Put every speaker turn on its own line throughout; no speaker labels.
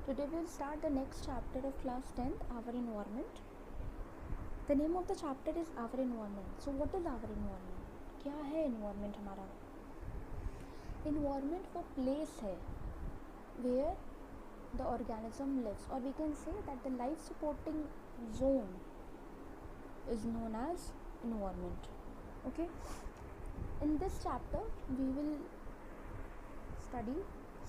Today we'll start the next chapter of class 10th, our environment. The name of the chapter is our environment. So what is our environment? क्या है environment हमारा? Environment वो place है where the organism lives, or we can say that the life supporting zone is known as environment. Okay, in this chapter we will study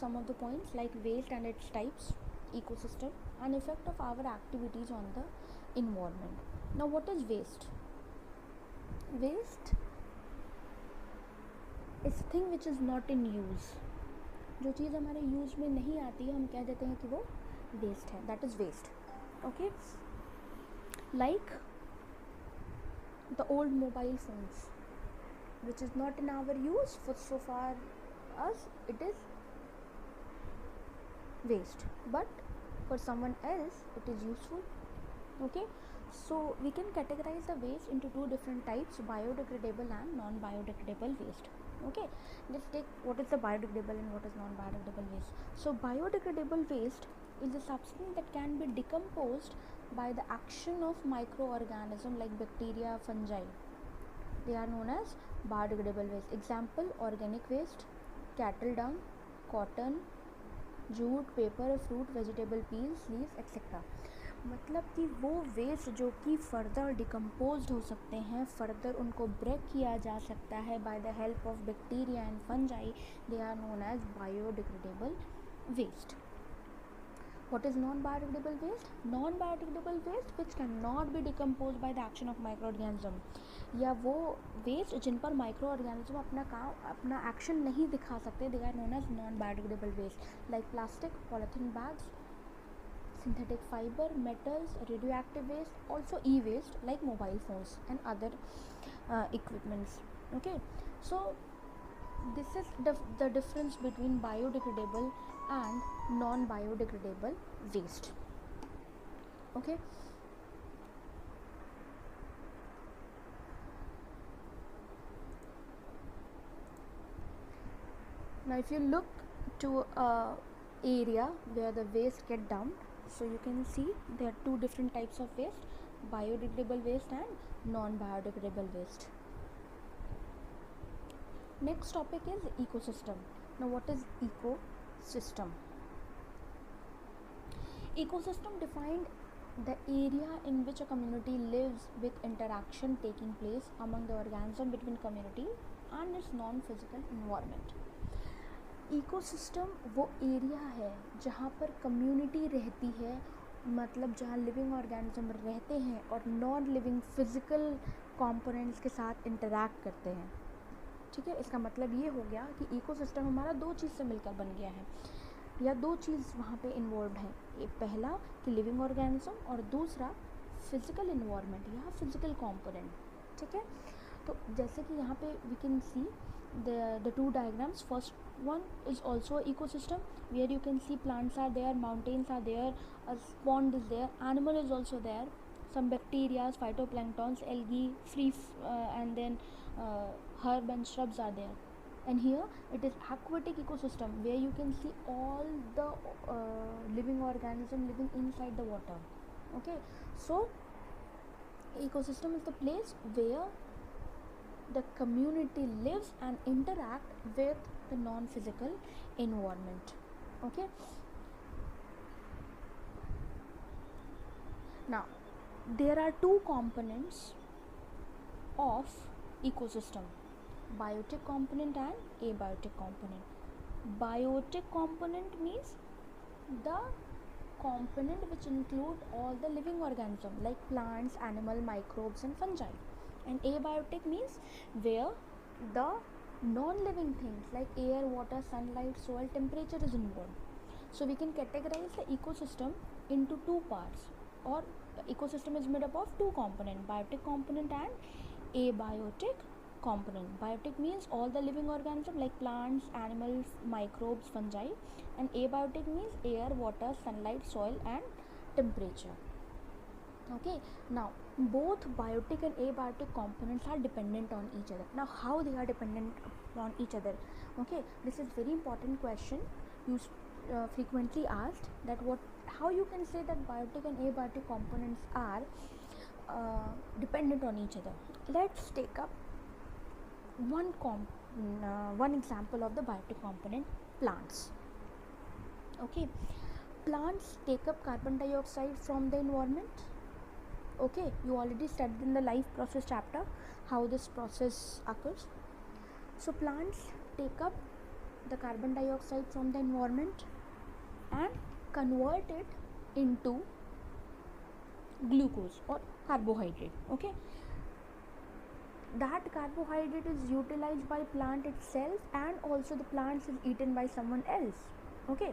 some of the points like waste and its types, ecosystem, and effect of our activities on the environment. Now what is waste? Waste is thing which is not in use. जो चीज़ हमारे use में नहीं आती है हम कह देते हैं कि वो वेस्ट है, that is waste. Okay, like the old mobile phones which is not in our use, for so far as it is waste, but for someone else it is useful. Okay, so we can categorize the waste into two different types, biodegradable and non-biodegradable waste. Okay, let's take what is the biodegradable and what is non-biodegradable waste. So biodegradable waste is a substance that can be decomposed by the action of microorganisms like bacteria, fungi. They are known as biodegradable waste. Example: organic waste, cattle dung, cotton, jute, paper, fruit, vegetable peels, leaves etcetera. मतलब कि वो waste जो कि further decompose हो सकते हैं, further उनको break किया जा सकता है by the help of bacteria and fungi, they are known as biodegradable waste. What is non-biodegradable waste? Non-biodegradable waste which cannot be decomposed by the action of microorganism, या वो वेस्ट जिन पर micro organism अपना action नहीं दिखा सकते, they are known as non biodegradable waste. Like plastic, polythene bags, synthetic fiber, metals, radioactive waste, also e-waste like mobile phones and other equipments. Okay, so this is the difference between biodegradable and non-biodegradable waste. Okay, now if you look to a area where the waste get dumped, so you can see there are two different types of waste: biodegradable waste and non-biodegradable waste. Next topic is ecosystem. Now what is ecosystem? Ecosystem defined the area in which a community lives with interaction taking place among the organism between community and its non-physical environment. Ecosystem वो area है जहाँ पर community रहती है, मतलब जहाँ living organism रहते हैं और नॉन लिविंग फिजिकल कंपोनेंट्स के साथ इंटरैक्ट करते हैं. ठीक है, इसका मतलब ये हो गया कि इकोसिस्टम हमारा दो चीज़ से मिलकर बन गया है, या दो चीज़ वहाँ पे इन्वॉल्व हैं. एक पहला कि लिविंग ऑर्गेनिज्म और दूसरा फिजिकल इन्वायरमेंट या फिजिकल कंपोनेंट. ठीक है, तो जैसे कि यहाँ पे we can see the two diagrams. First one is also an ecosystem where you can see plants are there, mountains are there, a pond is there, animal is also there, some bacteria, phytoplanktons, algae, and then herb and shrubs are there. And here it is aquatic ecosystem where you can see all the living organism living inside the water. Okay, so ecosystem is the place where the community lives and interact with the non-physical environment. Okay, now there are two components of ecosystem: biotic component and abiotic component. Biotic component means the component which include all the living organism like plants, animal, microbes and fungi. And abiotic means where the non-living things like air, water, sunlight, soil, temperature is involved. So we can categorize the ecosystem into two parts, or ecosystem is made up of two components: biotic component and abiotic component. Biotic means all the living organisms like plants, animals, microbes, fungi, and abiotic means air, water, sunlight, soil and temperature. Okay, now both biotic and abiotic components are dependent on each other. Now how they are dependent on each other? Okay, this is very important question. You frequently asked that how you can say that biotic and abiotic components are dependent on each other. Let's take up one example of the biotic component: plants. Okay, plants take up carbon dioxide from the environment. Okay, you already studied in the life process chapter how this process occurs. So plants take up the carbon dioxide from the environment and convert it into glucose or carbohydrate. Okay, that carbohydrate is utilized by plant itself, and also the plants is eaten by someone else. Okay,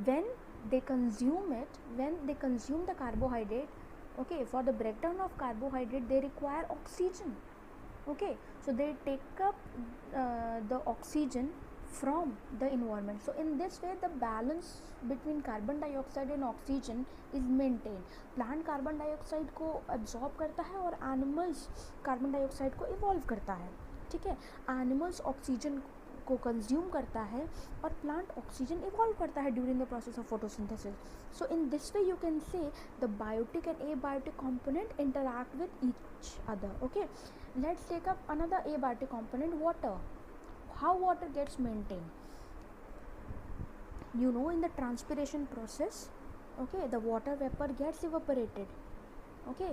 when they consume the carbohydrate, okay, for the breakdown of carbohydrate they require oxygen. Okay, so they take up the oxygen from the environment. So in this way the balance between carbon dioxide and oxygen is maintained. Plant carbon dioxide को absorb करता है और animals carbon dioxide को evolve करता है. ठीक है, animals oxygen को कंज्यूम करता है और प्लांट ऑक्सीजन इवॉल्व करता है during the process of photosynthesis. So in this way you can say the biotic and abiotic component interact with each other. Okay, let's take up another abiotic component, water. How water gets maintained? You know, in the transpiration process, okay, the water vapor gets evaporated. Okay,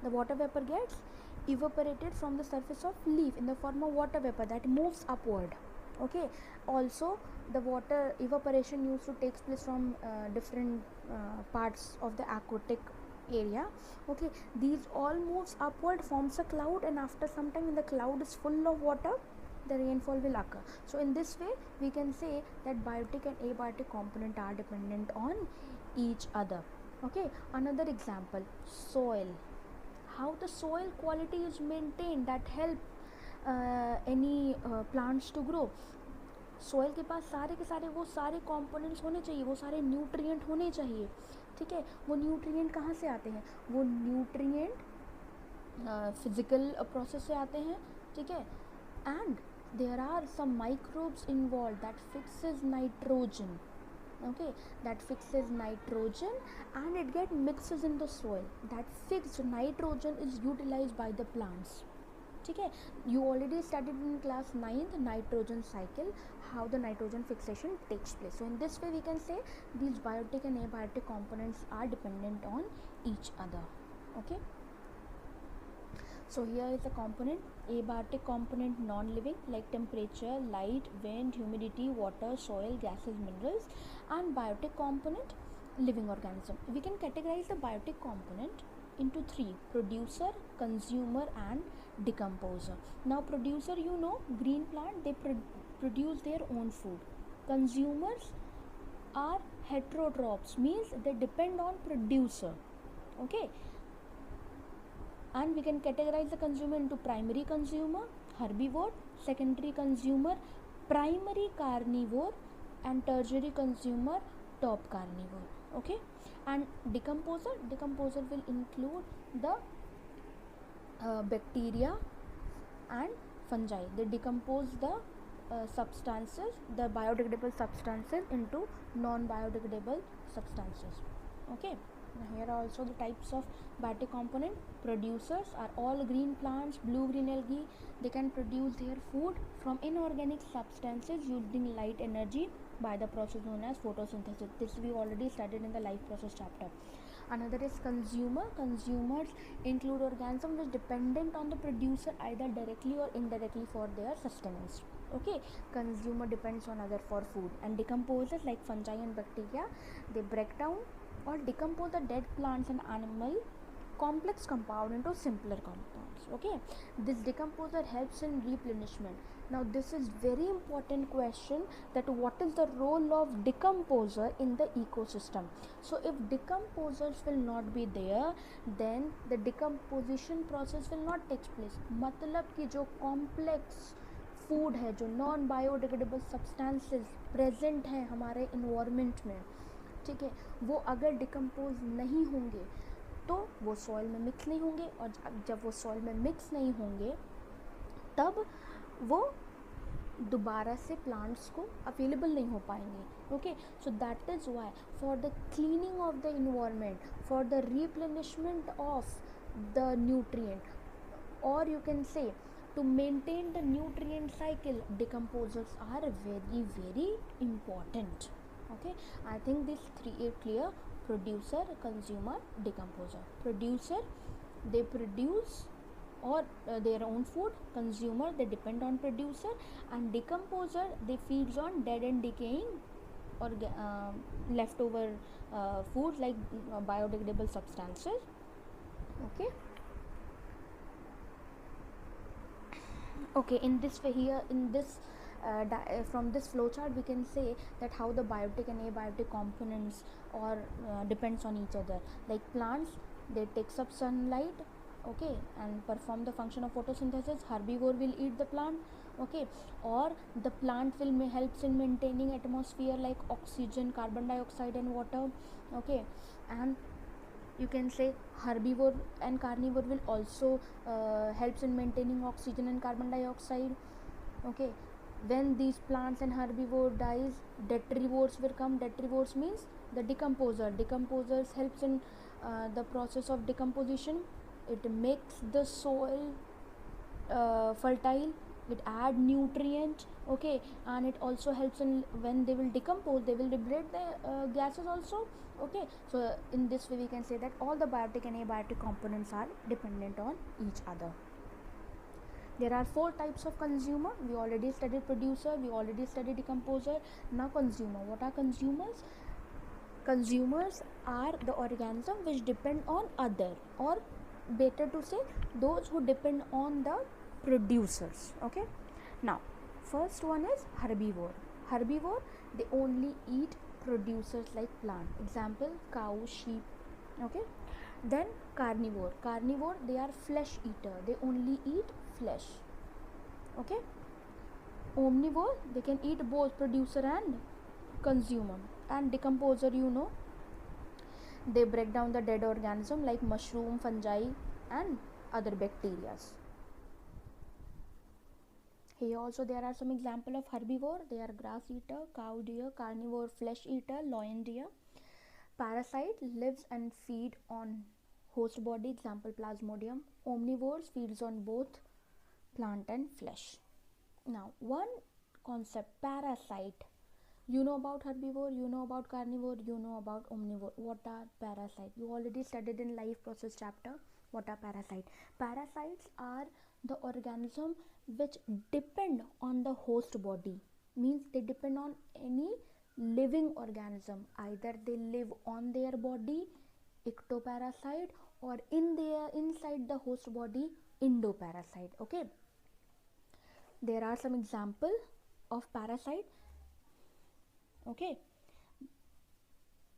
the water vapor gets evaporated from the surface of leaf in the form of water vapor that moves upward. Okay, also the water evaporation used to takes place from different parts of the aquatic area. Okay, these all moves upward, forms a cloud, and after some time when the cloud is full of water, the rainfall will occur. So in this way we can say that biotic and abiotic component are dependent on each other. Okay, another example, soil. How the soil quality is maintained that help any plants to grow. Soil के पास सारे के सारे वो सारे components होने चाहिए, वो सारे न्यूट्रिएंट होने चाहिए. ठीक है, वो न्यूट्रिएंट कहाँ से आते हैं? वो न्यूट्रिएंट फिजिकल प्रोसेस से आते हैं. ठीक है, and there are some microbes involved that fixes nitrogen. Okay, that fixes nitrogen and it get mixes in the soil. That fixed nitrogen is utilized by the plants. ठीक है, you already studied in class 9th nitrogen cycle, how the nitrogen fixation takes place. So in this way we can say these biotic and abiotic components are dependent on each other. Okay, so here is the component: abiotic component non-living like temperature, light, wind, humidity, water, soil, gases, minerals, and biotic component living organism. We can categorize the biotic component into three: producer, consumer, and decomposer. Now producer, you know, green plant, they produce their own food. Consumers are heterotrophs, means they depend on producer. Okay, and we can categorize the consumer into primary consumer, herbivore; secondary consumer, primary carnivore; and tertiary consumer, top carnivore. Okay, and decomposer will include the bacteria and fungi. They decompose the substances, the biodegradable substances, into non-biodegradable substances. Okay, now here are also the types of biotic component. Producers are all green plants, blue-green algae. They can produce their food from inorganic substances using light energy by the process known as photosynthesis. This we already studied in the life process chapter. Another is consumer. Consumers include organisms which dependent on the producer either directly or indirectly for their sustenance. Okay, consumer depends on other for food. And decomposers like fungi and bacteria, they break down or decompose the dead plants and animal complex compound into simpler compounds. Okay, this decomposer helps in replenishment. Now this is very important question, that what is the role of decomposer in the ecosystem. So if decomposers will not be there, then the decomposition process will not take place. मतलब कि जो complex food है, जो non biodegradable substances present हैं हमारे environment में, ठीक है, वो अगर डिकम्पोज नहीं होंगे तो वो सॉइल में मिक्स नहीं होंगे, और जब वो सॉइल में मिक्स नहीं होंगे तब वो दोबारा से प्लांट्स को अवेलेबल नहीं हो पाएंगे. Okay, so that is why for the cleaning of the environment, for the replenishment of the nutrient, or you can say to maintain the nutrient cycle, decomposers are very very important. Okay, I think this three are clear: producer, consumer, decomposer. Producer, they produce or their own food. Consumer, they depend on producer. And decomposer, they feeds on dead and decaying or leftover food like biodegradable substances. Okay. Okay, in this way here, in this from this flowchart we can say that how the biotic and abiotic components or depends on each other. Like plants, they takes up sunlight, okay, and perform the function of photosynthesis. Herbivore will eat the plant, okay, or the plant will helps in maintaining atmosphere like oxygen, carbon dioxide and water, okay. And you can say herbivore and carnivore will also helps in maintaining oxygen and carbon dioxide. Okay, when these plants and herbivore dies, detrivores will come. Detrivores means the decomposers helps in the process of decomposition. It makes the soil fertile, it add nutrient, okay, and it also helps in when they will decompose, they will liberate the gases also. Okay, so in this way we can say that all the biotic and abiotic components are dependent on each other. There are four types of consumer. We already studied producer, we already studied decomposer. Now consumer. What are consumers? Consumers are the organism which depend on other, or better to say those who depend on the producers. Okay, now first one is herbivore. Herbivore, they only eat producers like plant, example cow, sheep. Okay, then carnivore. Carnivore, they are flesh eater, they only eat flesh. Okay, omnivore, they can eat both producer and consumer. And decomposer, you know, they break down the dead organism like mushroom, fungi and other bacteria. Here also there are some example of herbivore. They are grass eater, cow, deer. Carnivore, flesh eater, lion, deer. Parasite lives and feed on host body, example plasmodium. Omnivores feeds on both plant and flesh. Now one concept, parasite. You know about herbivore, you know about carnivore, you know about omnivore. What are parasite? You already studied in life process chapter. What are parasite? Parasites are the organism which depend on the host body. Means they depend on any living organism. Either they live on their body, ectoparasite, or in their inside the host body, endoparasite. Okay. There are some example of parasite. Okay,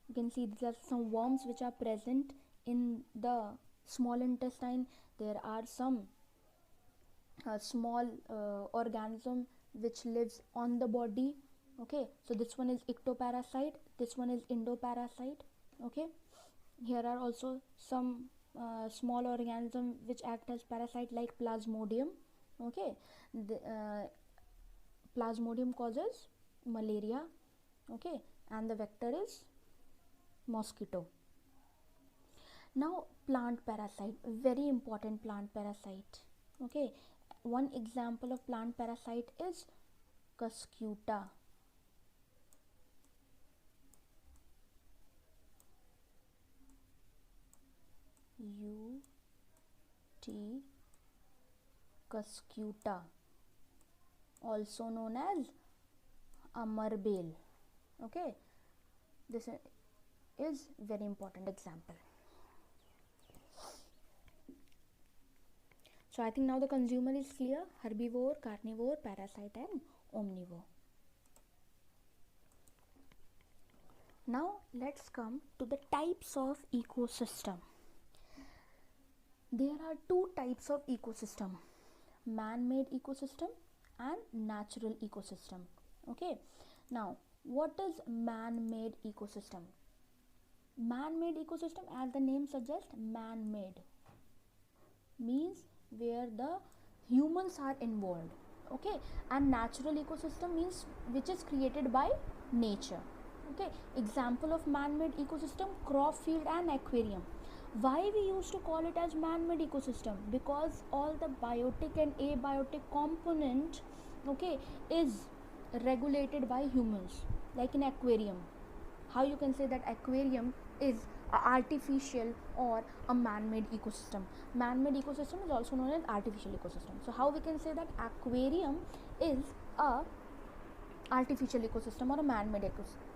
you can see these are some worms which are present in the small intestine. There are some small organism which lives on the body. Okay, so this one is ectoparasite, this one is endoparasite. Okay, here are also some small organism which act as parasite like plasmodium. Okay, the plasmodium causes malaria. Okay, and the vector is mosquito. Now plant parasite, very important plant parasite. Okay, one example of plant parasite is cuscuta. U-T, cuscuta, also known as amarbale. Okay, this is very important example. So I think now the consumer is clear: herbivore, carnivore, parasite and omnivore. Now let's come to the types of ecosystem. There are two types of ecosystem: man-made ecosystem and natural ecosystem. Okay, now what is man-made ecosystem? Man-made ecosystem, as the name suggests, man-made means where the humans are involved. okay, and natural ecosystem means which is created by nature. Okay, example of man-made ecosystem, crop field and aquarium. Why we used to call it as man-made ecosystem? Because all the biotic and abiotic component, okay, is regulated by humans, like in aquarium. How you can say that aquarium is a artificial or a man-made ecosystem? Man-made ecosystem is also known as artificial ecosystem. So how we can say that aquarium is a artificial ecosystem or a man-made ecosystem?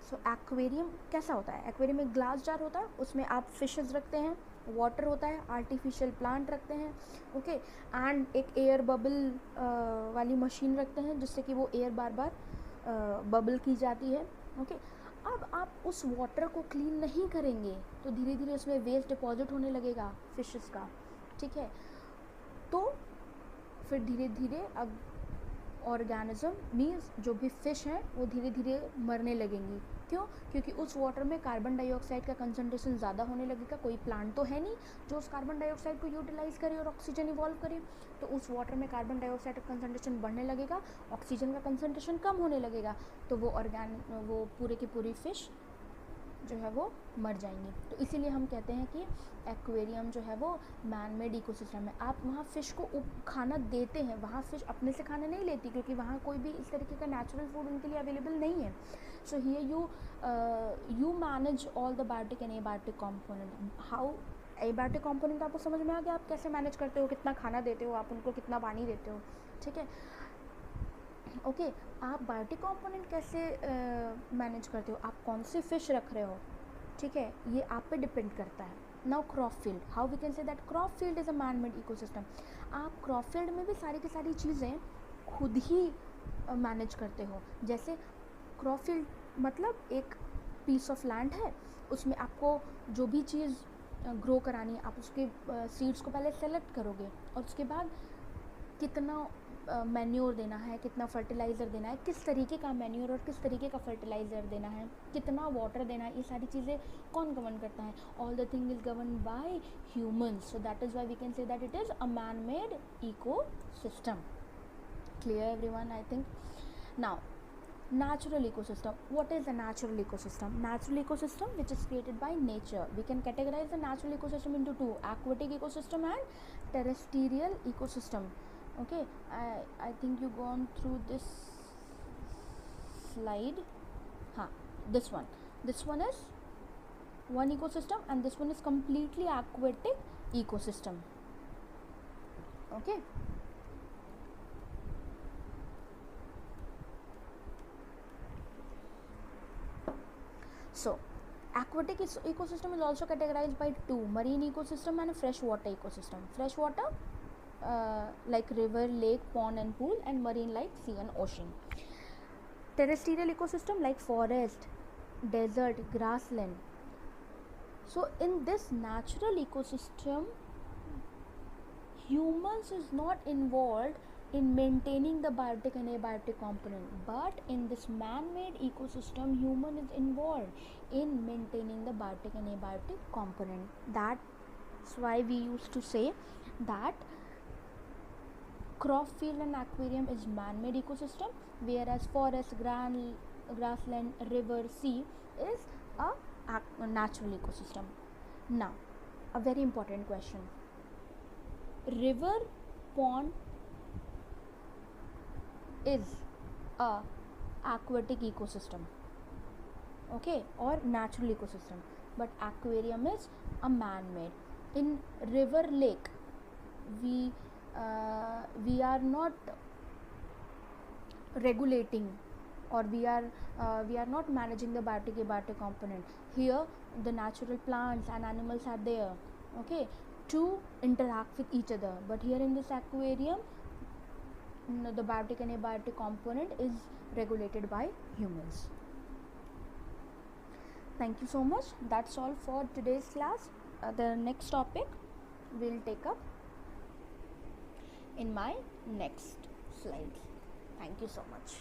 So aquarium कैसा होता है? aquarium में glass jar होता है, उसमें आप fishes रखते हैं, वाटर होता है, आर्टिफिशियल प्लांट रखते हैं, ओके, एंड एक एयर बबल वाली मशीन रखते हैं जिससे कि वो एयर बार बार बबल की जाती है, ओके। अब आप उस वाटर को क्लीन नहीं करेंगे तो धीरे धीरे उसमें वेस्ट डिपॉजिट होने लगेगा फिशेस का, ठीक है। तो फिर धीरे धीरे अब ऑर्गेनिज्म मीन्स जो भी फिश हैं वो धीरे धीरे मरने लगेंगी। क्यों? क्योंकि उस वाटर में कार्बन डाइऑक्साइड का कंसंट्रेशन ज़्यादा होने लगेगा। कोई प्लांट तो है नहीं जो उस कार्बन डाइऑक्साइड को यूटिलाइज करे और ऑक्सीजन इवॉल्व करे, तो उस वाटर में कार्बन डाइऑक्साइड का कंसंट्रेशन बढ़ने लगेगा, ऑक्सीजन का कंसंट्रेशन कम होने लगेगा, तो वो पूरे की पूरी फिश जो है वो मर जाएंगी। तो इसीलिए हम कहते हैं कि एक्वेरियम जो है वो मैन मेड इकोसिस्टम है। आप वहाँ फ़िश को खाना देते हैं, वहाँ फ़िश अपने से खाना नहीं लेती क्योंकि वहाँ कोई भी इस तरीके का नेचुरल फूड उनके लिए अवेलेबल नहीं है। So here you manage all the biotic and abiotic component. How abiotic component आपको समझ में आ गया, आप कैसे मैनेज करते हो, कितना खाना देते हो, आप उनको कितना पानी देते हो, ठीक है, ओके। आप बायोटिक कंपोनेंट कैसे मैनेज करते हो, आप कौन से फिश रख रहे हो, ठीक है, ये आप पे डिपेंड करता है। Now crop field, how we can say that crop field is a man made ecosystem. आप क्रॉप फील्ड में भी सारी की सारी चीज़ें खुद ही मैनेज करते हो। जैसे क्रॉप फील्ड मतलब एक पीस ऑफ लैंड है, उसमें आपको जो भी चीज़ ग्रो करानी है आप उसके सीड्स को पहले सेलेक्ट करोगे और उसके बाद कितना मैन्योर देना है, कितना फर्टिलाइज़र देना है, किस तरीके का मैन्योर और किस तरीके का फर्टिलाइज़र देना है, कितना वाटर देना है, ये सारी चीज़ें कौन गवर्न करता है? All the thing is govern by humans. So that is why we can say that it is a man made ecosystem. Clear everyone? I think now natural ecosystem. What is a natural ecosystem? Natural ecosystem which is created by nature. We can categorize the natural ecosystem into two: aquatic ecosystem and terrestrial ecosystem. Okay, I think you gone through this slide. This one is one ecosystem and this one is completely aquatic ecosystem. Okay, so aquatic ecosystem is also categorized by two: marine ecosystem and a freshwater ecosystem. Freshwater like river, lake, pond and pool, and marine like sea and ocean. Terrestrial ecosystem like forest, desert, grassland. So in this natural ecosystem, humans is not involved in maintaining the biotic and abiotic component, but in this man-made ecosystem human is involved in maintaining the biotic and abiotic component. That's why we used to say that crop field and aquarium is man-made ecosystem, whereas forest, grassland, river, sea is a natural ecosystem. Now a very important question: river, pond is a aquatic ecosystem, okay, or natural ecosystem, but aquarium is a man-made. In river, lake, we are not regulating or we are not managing the biotic abiotic component. Here the natural plants and animals are there, okay, to interact with each other, but here in this aquarium the biotic and abiotic component is regulated by humans. Thank you so much. That's all for today's class. The next topic we'll take up in my next slides. Thank you so much.